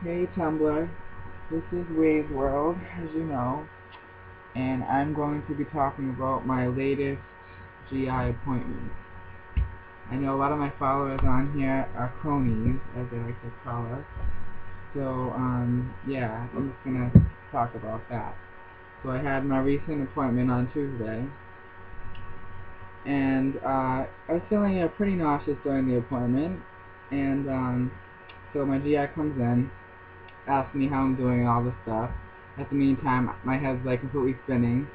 Hey Tumblr, this is Wave's World, as you know, and I'm going to be talking about my latest GI appointment. I know a lot of my followers on here are cronies, as they like to call us, so yeah, I'm just gonna talk about that. So I had my recent appointment on Tuesday, and I was feeling pretty nauseous during the appointment, and so my GI comes in, asks me how I'm doing and all this stuff. At the meantime, my head's like completely spinning.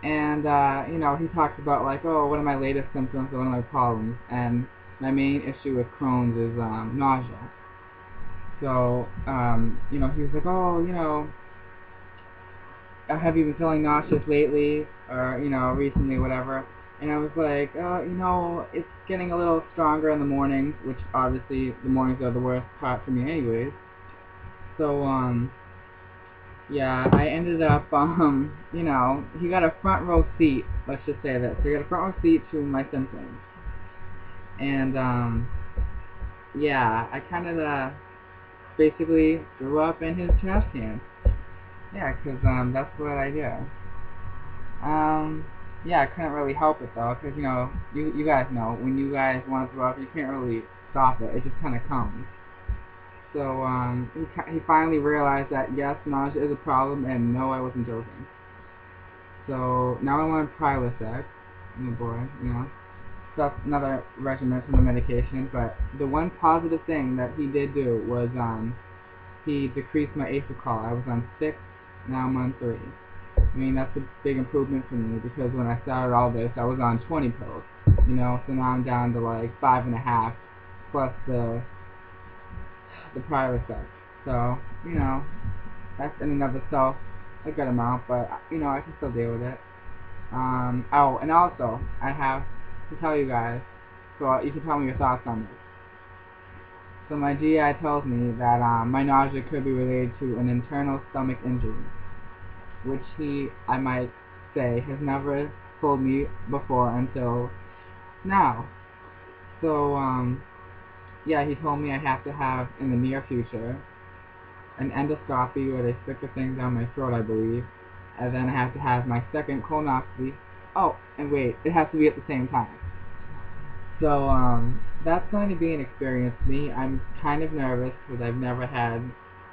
And, he talks about like, oh, what are my latest symptoms or what are my problems? And my main issue with Crohn's is nausea. So, he was like, oh, have you been feeling nauseous lately? Or, recently, whatever. And I was like, it's getting a little stronger in the mornings, which obviously the mornings are the worst part for me anyways. So, yeah, I ended up, he got a front row seat, let's just say that. So he got a front row seat to my symptoms. And, yeah, I kind of, basically threw up in his trash can. Yeah, 'cause that's what I do. Yeah, I couldn't really help it, though, 'cause you guys know, when you guys want to throw up, you can't really stop it. It just kind of comes. So, he finally realized that, yes, nausea is a problem, and no, I wasn't joking. So now I'm on Prilosec. I'm a boy, So that's another regimen from the medication. But the one positive thing that he did do was he decreased my Aphicol. I was on 6, now I'm on 3. I mean, that's a big improvement for me because when I started all this, I was on 20 pills. So now I'm down to like 5.5 plus the Prilosec. So, that's in and of itself a good amount, but I can still deal with it. Oh, and also, I have to tell you guys, so you can tell me your thoughts on this. So my GI tells me that my nausea could be related to an internal stomach injury, which I might say, has never told me before until now. So, yeah, he told me I have to have, in the near future, an endoscopy where they stick the thing down my throat, I believe, and then I have to have my second colonoscopy. Oh, and wait, it has to be at the same time. So, that's going to be an experience for me. I'm kind of nervous because I've never had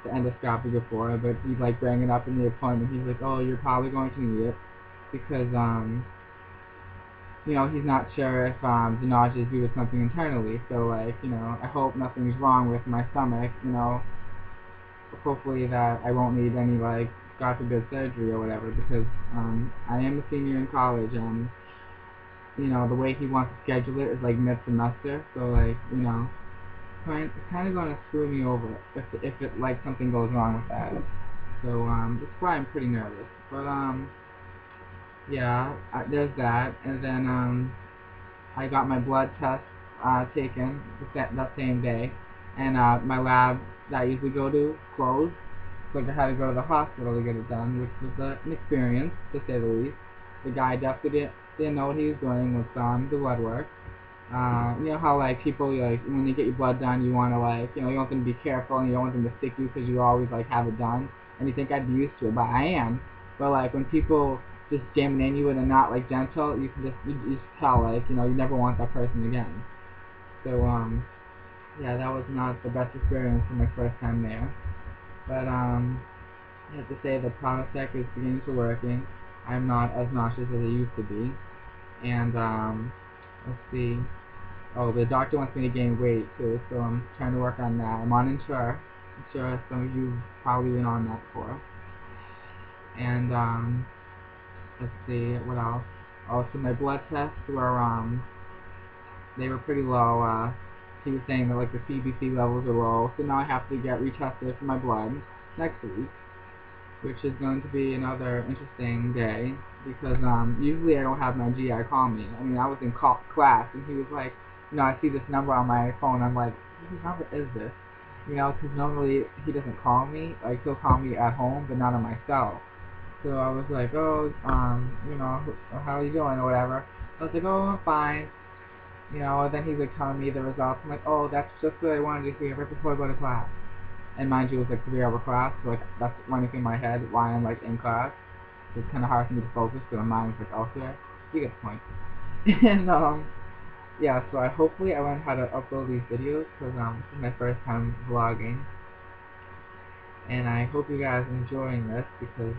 the endoscopy before, but he's like bringing it up in the appointment. He's like, oh, you're probably going to need it because, he's not sure if the nausea is due to something internally. So, like, I hope nothing's wrong with my stomach, hopefully that I won't need any, like, God forbid surgery or whatever because, I am a senior in college and the way he wants to schedule it is like mid-semester, so like, it's kind of going to screw me over if it like something goes wrong with that. So that's why I'm pretty nervous. But yeah, there's that, and then I got my blood test taken that same day, and my lab that I usually go to closed, so I had to go to the hospital to get it done, which was an experience to say the least. The guy definitely didn't know what he was doing with the blood work. You know how like people like when you get your blood done, you want to like you want them to be careful and you don't want them to stick you because you always like have it done and you think I'd be used to it, but I am. But like when people just jam in you and they're not like gentle, you just tell like you never want that person again. So yeah, that was not the best experience for my first time there. But I have to say the Prilosec is beginning to working. I'm not as nauseous as I used to be, and let's see. Oh, the doctor wants me to gain weight too, so I'm trying to work on that. I'm on Ensure. Ensure, some of you probably been on that before. And let's see, what else? Oh, so my blood tests were they were pretty low. He was saying that like the CBC levels are low, so now I have to get retested for my blood next week, which is going to be another interesting day because usually I don't have my GI call me. I mean, I was in class and he was like, I see this number on my phone. I'm like, whose number is this? Because normally he doesn't call me. Like he'll call me at home, but not on my cell. So I was like, oh, how are you doing or whatever. I was like, oh, I'm fine. And then he's like telling me the results. I'm like, oh, that's just what I wanted to hear right before I go to class. And mind you, it was like 3 hour class, so like that's running through my head while I'm like in class. So it's kind of hard for me to focus because my mind's like elsewhere. You get the point. And yeah, so hopefully I learned how to upload these videos because this is my first time vlogging, and I hope you guys are enjoying this because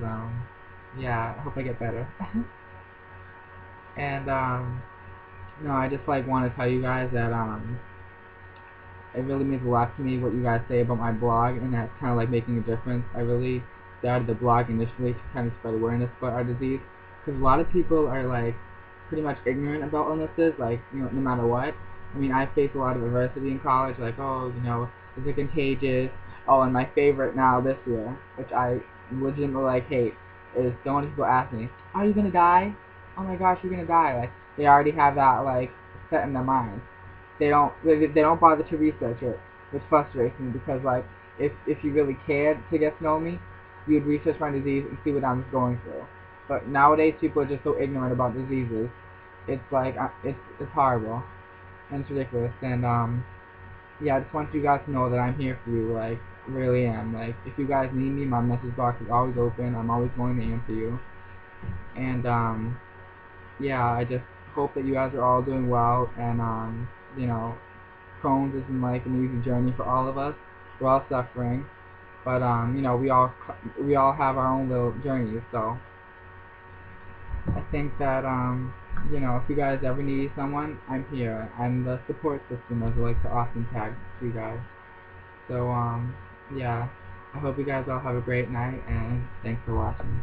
yeah, I hope I get better. And no, I just like want to tell you guys that it really means a lot to me what you guys say about my blog, and that's kind of like making a difference. I really started the blog initially to kind of spread awareness about our disease, because a lot of people are like pretty much ignorant about illnesses, like, you know, no matter what. I mean, I faced a lot of adversity in college, like, oh, you know, is it contagious? Oh, and my favorite now this year, which I legitimately like hate, is so many people ask me, are you gonna die? Oh my gosh, you're gonna die. Like, they already have that like set in their minds. They don't bother to research it, which frustrates me because like if you really cared to get to know me, you'd research my disease and see what I'm going through. But nowadays people are just so ignorant about diseases. It's like it's horrible and it's ridiculous. And yeah, I just want you guys to know that I'm here for you. Like, really am. Like, if you guys need me, my message box is always open. I'm always going to answer you. And yeah, I just hope that you guys are all doing well, and you know, Crohn's isn't like an easy journey for all of us. We're all suffering, but you know, we all have our own little journeys. So I think that you know, if you guys ever need someone, I'm here. I'm the support system, as I like to often tag to you guys. So yeah, I hope you guys all have a great night, and thanks for watching.